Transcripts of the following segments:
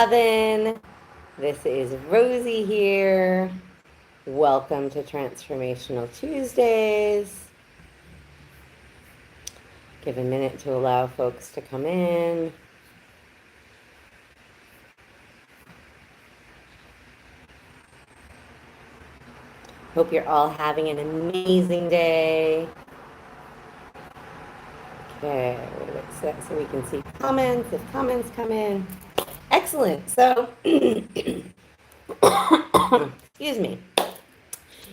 11. This is Rosie here. Welcome to Transformational Tuesdays. Give a minute to allow folks to come in. Hope you're all having an amazing day. Okay, let's set so we can see comments, if comments come in. Excellent. So, excuse me.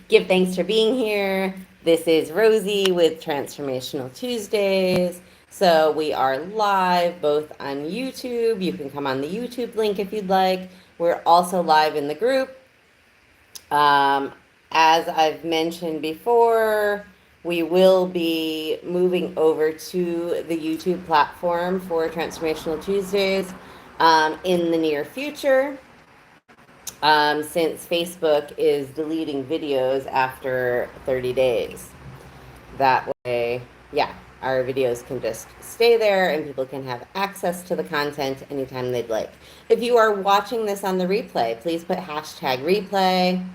Give thanks for being here. This is Rosie with Transformational Tuesdays. So we are live both on YouTube. You can come on the YouTube link if you'd like. We're also live in the group. As I've mentioned before, we will be moving over to the YouTube platform for Transformational Tuesdays in the near future. Since Facebook is deleting videos after 30 days. That way, yeah, our videos can just stay there and people can have access to the content anytime they'd like. If you are watching this on the replay, please put hashtag replay.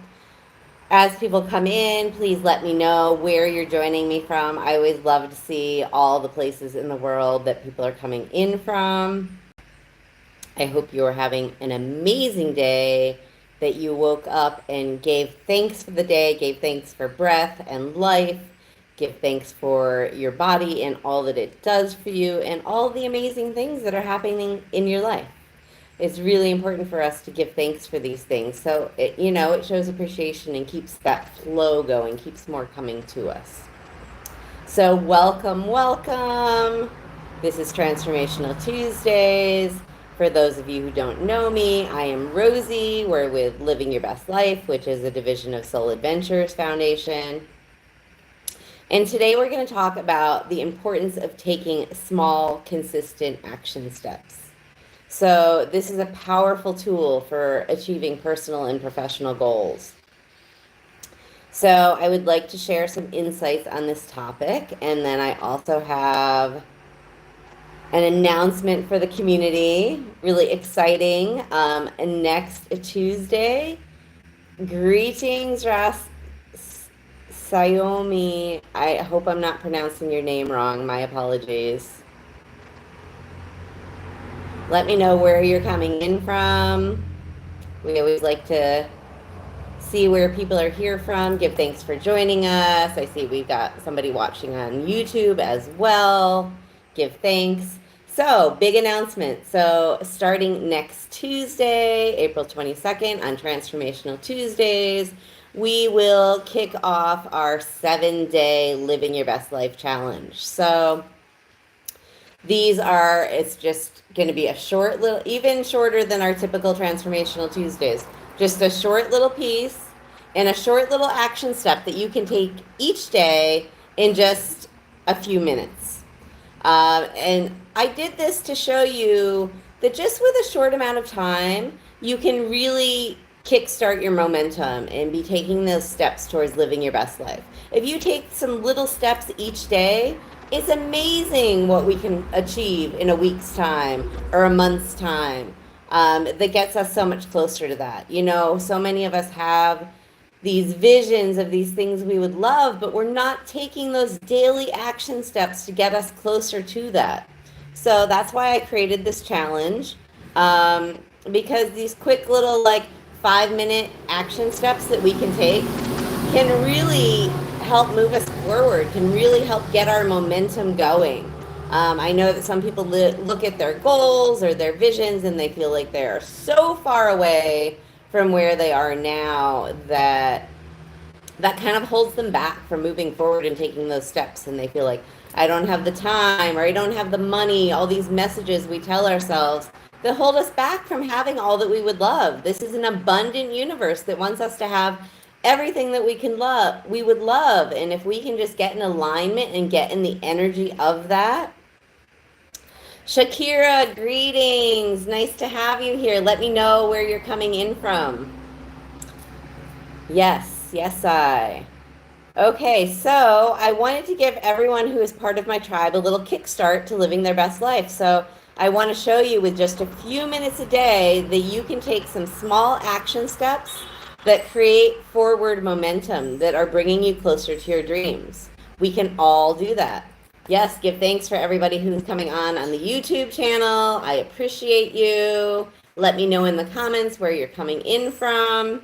As people come in, please let me know where you're joining me from. I always love to see all the places in the world that people are coming in from. I hope you're having an amazing day, that you woke up and gave thanks for the day, gave thanks for breath and life, give thanks for your body and all that it does for you and all the amazing things that are happening in your life. It's really important for us to give thanks for these things. So, it shows appreciation and keeps that flow going, keeps more coming to us. So welcome, welcome. This is Transformational Tuesdays. For those of you who don't know me, I am Rosie. We're with Living Your Best Life, which is a division of Soul Adventures Foundation. And today we're going to talk about the importance of taking small, consistent action steps. So this is a powerful tool for achieving personal and professional goals. So I would like to share some insights on this topic. And then I also have an announcement for the community, really exciting. And next Tuesday, greetings, Sayomi. I hope I'm not pronouncing your name wrong. My apologies. Let me know where you're coming in from. We always like to see where people are here from. Give thanks for joining us. I see we've got somebody watching on YouTube as well. Give thanks. So, big announcement. So, starting next Tuesday, April 22nd on Transformational Tuesdays, we will kick off our 7-day Living Your Best Life Challenge. So, it's just going to be a short little, even shorter than our typical Transformational Tuesdays. Just a short little piece and a short little action step that you can take each day in just a few minutes. And I did this to show you that just with a short amount of time, you can really kickstart your momentum and be taking those steps towards living your best life. If you take some little steps each day, it's amazing what we can achieve in a week's time or a month's time. That gets us so much closer to that. So many of us have these visions of these things we would love, but we're not taking those daily action steps to get us closer to that. So that's why I created this challenge, because these quick little 5-minute action steps that we can take can really help move us forward, can really help get our momentum going. I know that some people look at their goals or their visions and they feel like they are so far away from where they are now that kind of holds them back from moving forward and taking those steps. And they feel like, I don't have the time, or I don't have the money, all these messages we tell ourselves that hold us back from having all that we would love. This is an abundant universe that wants us to have everything that we would love. And if we can just get in alignment and get in the energy of that. Shakira, greetings. Nice to have you here. Let me know where you're coming in from. Yes, I. Okay, so I wanted to give everyone who is part of my tribe a little kickstart to living their best life. So I want to show you with just a few minutes a day that you can take some small action steps that create forward momentum that are bringing you closer to your dreams. We can all do that. Yes, give thanks for everybody who's coming on the YouTube channel. I appreciate you. Let me know in the comments where you're coming in from.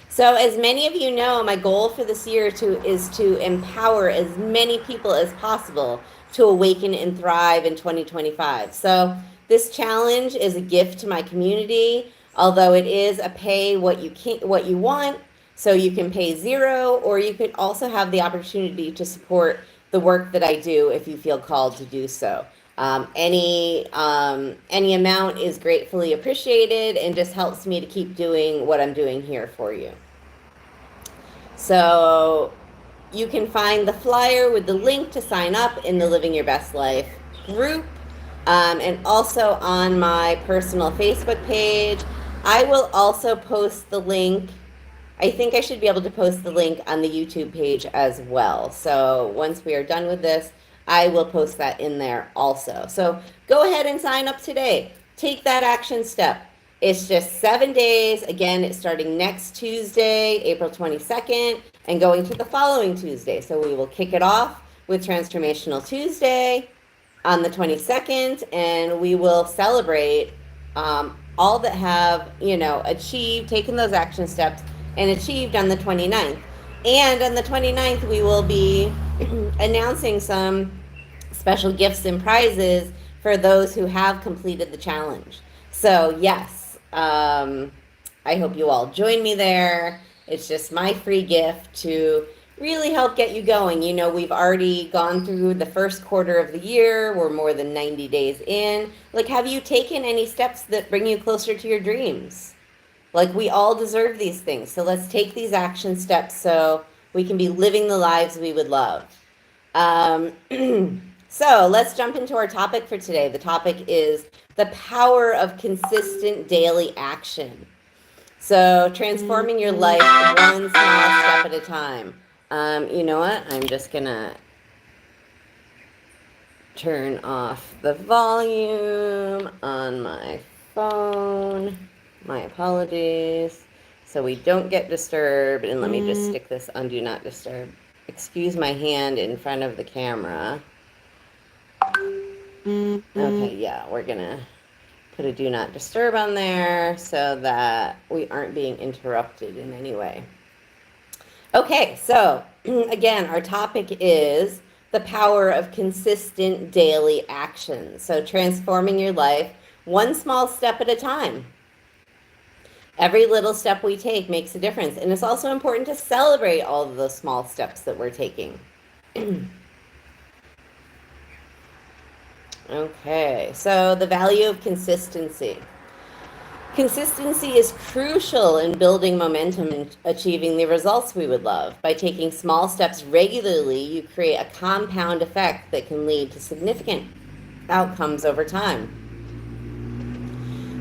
So as many of you know, my goal for this year is to empower as many people as possible to awaken and thrive in 2025. So this challenge is a gift to my community, although it is a pay what you want. So you can pay zero, or you could also have the opportunity to support the work that I do if you feel called to do so. Any amount is gratefully appreciated and just helps me to keep doing what I'm doing here for you. So you can find the flyer with the link to sign up in the Living Your Best Life group, and also on my personal Facebook page. I will also post the link. I think I should be able to post the link on the YouTube page as well. So once we are done with this, I will post that in there also. So go ahead and sign up today. Take that action step. It's just 7 days. Again, it's starting next Tuesday, April 22nd, and going to the following Tuesday. So we will kick it off with Transformational Tuesday on the 22nd, and we will celebrate all that have, achieved, taken those action steps and achieved on the 29th. And on the 29th, we will be announcing some special gifts and prizes for those who have completed the challenge. So yes, I hope you all join me there. It's just my free gift to really help get you going. We've already gone through the first quarter of the year. We're more than 90 days in. Have you taken any steps that bring you closer to your dreams? We all deserve these things. So let's take these action steps so we can be living the lives we would love. So let's jump into our topic for today. The topic is the power of consistent daily action. So transforming your life one small step at a time. You know what? I'm just going to turn off the volume on my phone. My apologies. So we don't get disturbed. And let me just stick this on Do Not Disturb. Excuse my hand in front of the camera. Okay, yeah, we're going to put a Do Not Disturb on there so that we aren't being interrupted in any way. Okay, so again, our topic is the power of consistent daily action. So transforming your life one small step at a time. Every little step we take makes a difference. And it's also important to celebrate all of those small steps that we're taking. Okay, so the value of consistency. Consistency is crucial in building momentum and achieving the results we would love. By taking small steps regularly, you create a compound effect that can lead to significant outcomes over time.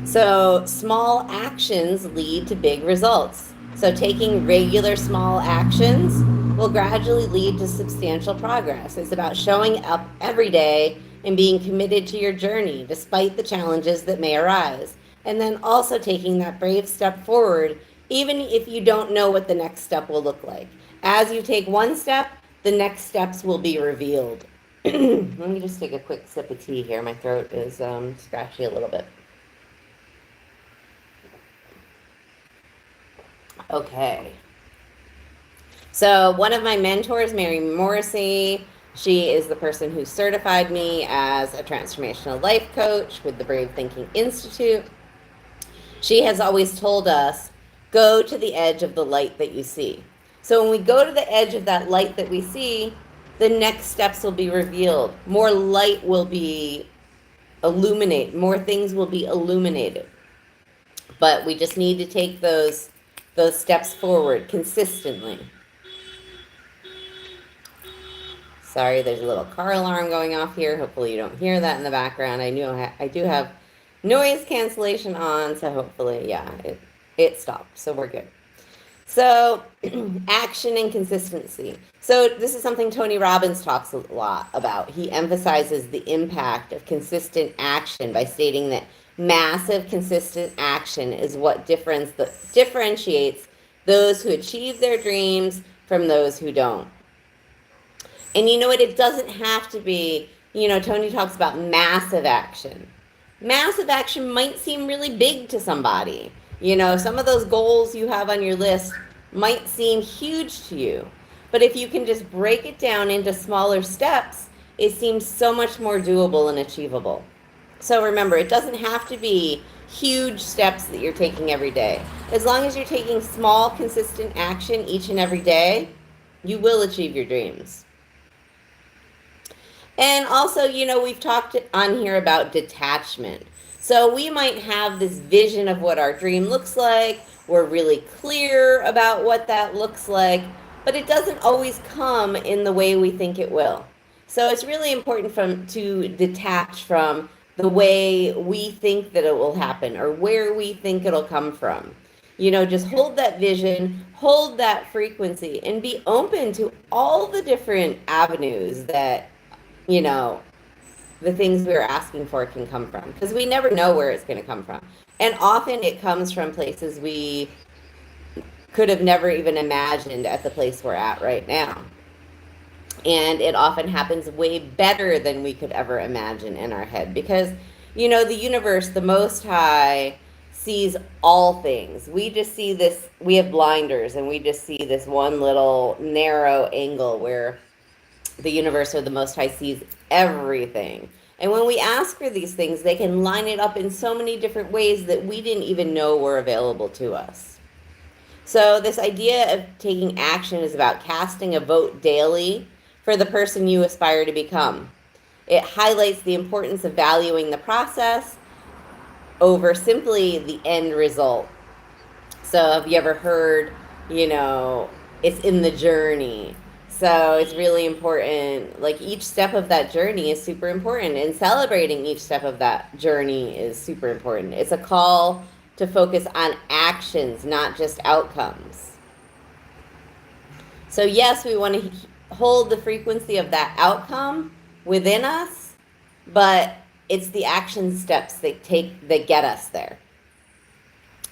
So small actions lead to big results. So taking regular small actions will gradually lead to substantial progress. It's about showing up every day and being committed to your journey despite the challenges that may arise. And then also taking that brave step forward, even if you don't know what the next step will look like. As you take one step, the next steps will be revealed. Let me just take a quick sip of tea here. My throat is scratchy a little bit. Okay. So one of my mentors, Mary Morrissey, she is the person who certified me as a transformational life coach with the Brave Thinking Institute. She has always told us, go to the edge of the light that you see. So when we go to the edge of that light that we see, the next steps will be revealed. More light will be illuminated. More things will be illuminated. But we just need to take those steps forward consistently. Sorry, there's a little car alarm going off here. Hopefully you don't hear that in the background. I do have noise cancellation on, so hopefully, yeah, it stopped, so we're good. So, action and consistency. So, this is something Tony Robbins talks a lot about. He emphasizes the impact of consistent action by stating that massive, consistent action is what differentiates those who achieve their dreams from those who don't. And you know what? It doesn't have to be, Tony talks about massive action. Massive action might seem really big to somebody. Some of those goals you have on your list might seem huge to you. But if you can just break it down into smaller steps, it seems so much more doable and achievable. So remember, it doesn't have to be huge steps that you're taking every day. As long as you're taking small, consistent action each and every day, you will achieve your dreams. And also, we've talked on here about detachment. So we might have this vision of what our dream looks like. We're really clear about what that looks like, but it doesn't always come in the way we think it will. So it's really important to detach from the way we think that it will happen or where we think it'll come from. Just hold that vision, hold that frequency, and be open to all the different avenues that the things we're asking for can come from, because we never know where it's going to come from. And often it comes from places we could have never even imagined at the place we're at right now. And it often happens way better than we could ever imagine in our head, because, the universe, the Most High, sees all things. We just see this, we have blinders, and we just see this one little narrow angle where the universe or the Most High sees everything. And when we ask for these things, they can line it up in so many different ways that we didn't even know were available to us. So this idea of taking action is about casting a vote daily for the person you aspire to become. It highlights the importance of valuing the process over simply the end result. So have you ever heard, it's in the journey? So it's really important, like each step of that journey is super important, and celebrating each step of that journey is super important. It's a call to focus on actions, not just outcomes. So yes, we want to hold the frequency of that outcome within us, but it's the action steps that get us there.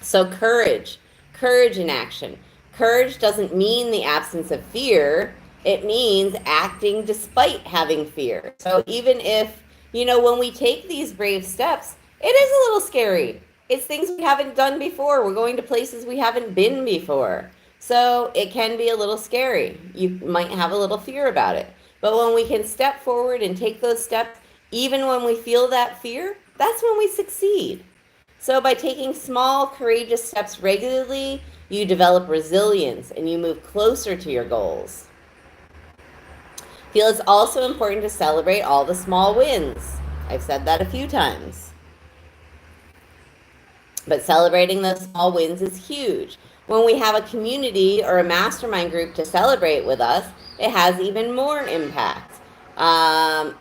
So courage in action. Courage doesn't mean the absence of fear. It means acting despite having fear. So even if, when we take these brave steps, it is a little scary. It's things we haven't done before. We're going to places we haven't been before. So it can be a little scary. You might have a little fear about it. But when we can step forward and take those steps, even when we feel that fear, that's when we succeed. So by taking small, courageous steps regularly, you develop resilience and you move closer to your goals. I feel it's also important to celebrate all the small wins. I've said that a few times. But celebrating those small wins is huge. When we have a community or a mastermind group to celebrate with us, it has even more impact. And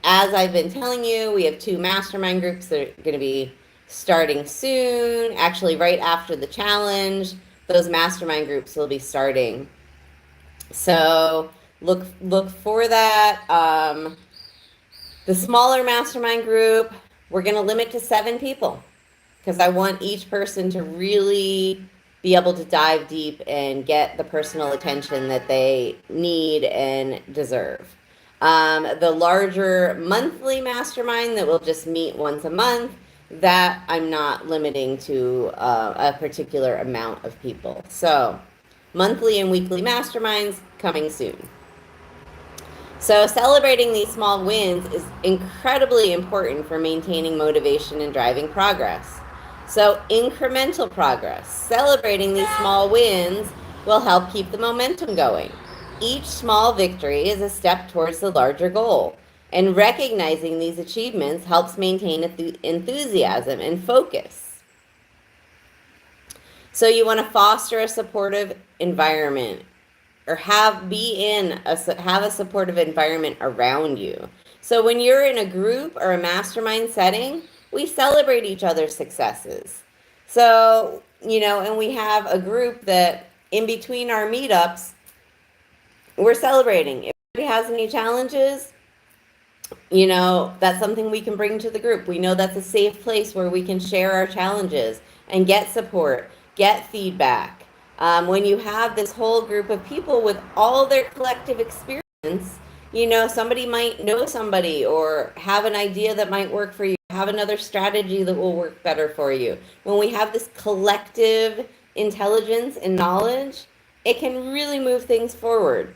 as I've been telling you, we have 2 mastermind groups that are going to be starting soon. Actually, right after the challenge, those mastermind groups will be starting. So look for that. The smaller mastermind group, we're going to limit to 7 people, because I want each person to really be able to dive deep and get the personal attention that they need and deserve. The larger monthly mastermind that will just meet once a month, that I'm not limiting to a particular amount of people. So monthly and weekly masterminds coming soon. So celebrating these small wins is incredibly important for maintaining motivation and driving progress. So incremental progress, celebrating these small wins will help keep the momentum going. Each small victory is a step towards the larger goal, and recognizing these achievements helps maintain enthusiasm and focus. So you want to foster a supportive environment, or have a supportive environment around you. So when you're in a group or a mastermind setting, we celebrate each other's successes. So and we have a group that in between our meetups, we're celebrating. If anybody has any challenges, that's something we can bring to the group. We know that's a safe place where we can share our challenges and get support, get feedback. When you have this whole group of people with all their collective experience, somebody might know somebody or have an idea that might work for you, have another strategy that will work better for you. When we have this collective intelligence and knowledge, it can really move things forward.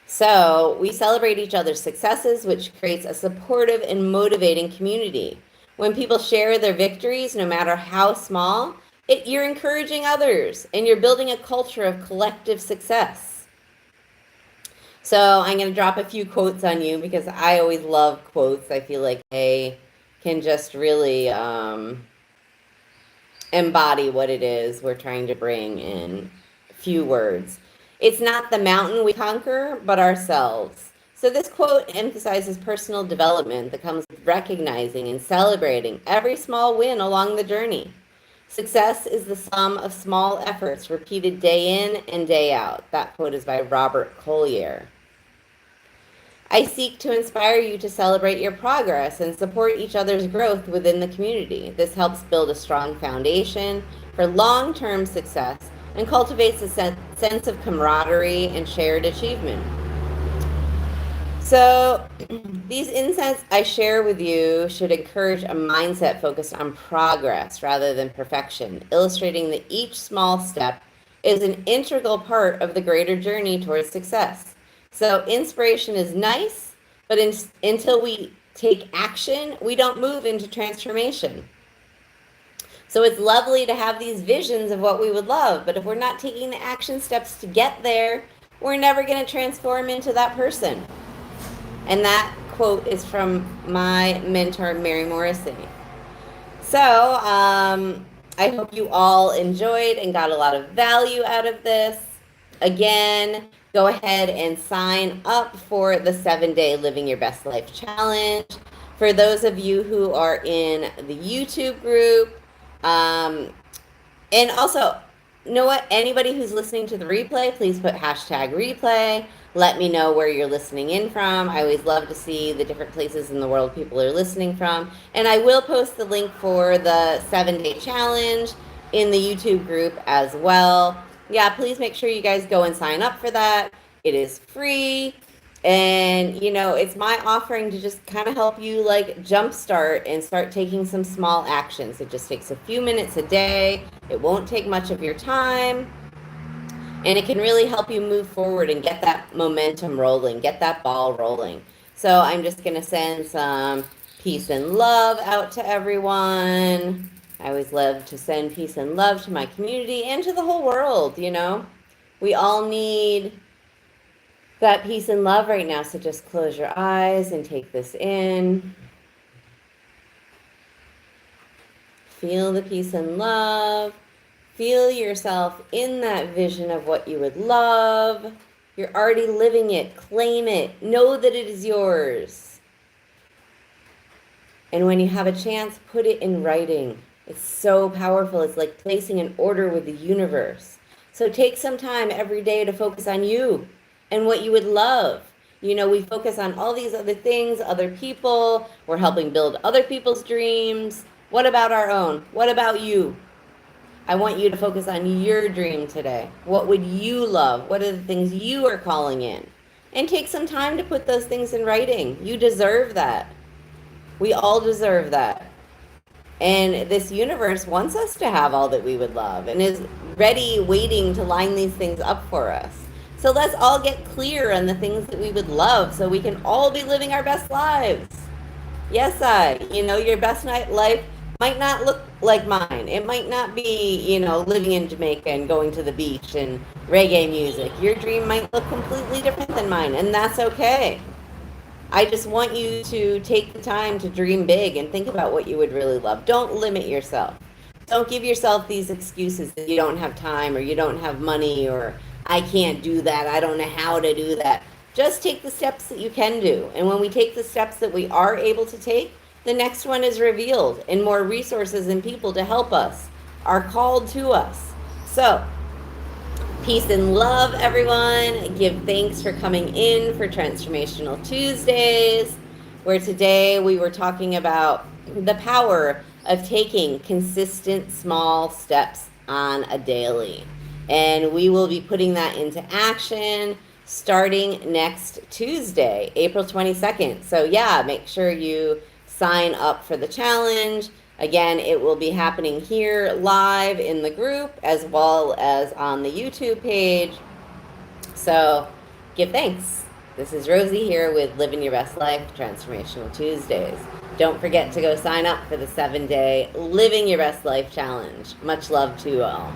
So we celebrate each other's successes, which creates a supportive and motivating community. When people share their victories, no matter how small, you're encouraging others and you're building a culture of collective success. So I'm going to drop a few quotes on you because I always love quotes. I feel like they can just really embody what it is we're trying to bring in few words. It's not the mountain we conquer, but ourselves. So this quote emphasizes personal development that comes with recognizing and celebrating every small win along the journey. Success is the sum of small efforts repeated day in and day out. That quote is by Robert Collier. I seek to inspire you to celebrate your progress and support each other's growth within the community. This helps build a strong foundation for long-term success and cultivates a sense of camaraderie and shared achievement. So these insights I share with you should encourage a mindset focused on progress rather than perfection, illustrating that each small step is an integral part of the greater journey towards success. So inspiration is nice, but until we take action, we don't move into transformation. So it's lovely to have these visions of what we would love, but if we're not taking the action steps to get there, we're never going to transform into that person. And that quote is from my mentor, Mary Morrissey. So I hope you all enjoyed and got a lot of value out of this. Again, go ahead and sign up for the 7-day Living Your Best Life Challenge. For those of you who are in the YouTube group, and also, you know what? Anybody who's listening to the replay, please put hashtag replay. Let me know where you're listening in from. I always love to see the different places in the world people are listening from. And I will post the link for the 7-day challenge in the YouTube group as well. Yeah, please make sure you guys go and sign up for that. It is free. And, it's my offering to just kind of help you jumpstart and start taking some small actions. It just takes a few minutes a day. It won't take much of your time. And it can really help you move forward and get that momentum rolling, get that ball rolling. So I'm just going to send some peace and love out to everyone. I always love to send peace and love to my community and to the whole world, We all need that peace and love right now. So just close your eyes and take this in. Feel the peace and love. Feel yourself in that vision of what you would love. You're already living it. Claim it. Know that it is yours. And when you have a chance, put it in writing. It's so powerful. It's like placing an order with the universe. So take some time every day to focus on you and what you would love. We focus on all these other things, other people. We're helping build other people's dreams. What about our own? What about you? I want you to focus on your dream today. What would you love? What are the things you are calling in? And take some time to put those things in writing. You deserve that. We all deserve that. And this universe wants us to have all that we would love and is ready, waiting to line these things up for us. So let's all get clear on the things that we would love so we can all be living our best lives. Yes, your best life might not look like mine. It might not be, living in Jamaica and going to the beach and reggae music. Your dream might look completely different than mine, and that's okay. I just want you to take the time to dream big and think about what you would really love. Don't limit yourself. Don't give yourself these excuses that you don't have time or you don't have money or I can't do that. I don't know how to do that. Just take the steps that you can do. And when we take the steps that we are able to take, the next one is revealed and more resources and people to help us are called to us. So, peace and love, everyone. Give thanks for coming in for Transformational Tuesdays, where today we were talking about the power of taking consistent small steps on a daily. And we will be putting that into action starting next Tuesday, April 22nd. So, yeah, make sure you sign up for the challenge. Again, it will be happening here live in the group as well as on the YouTube page. So give thanks. This is Rosie here with Living Your Best Life Transformational Tuesdays. Don't forget to go sign up for the 7-day Living Your Best Life Challenge. Much love to you all.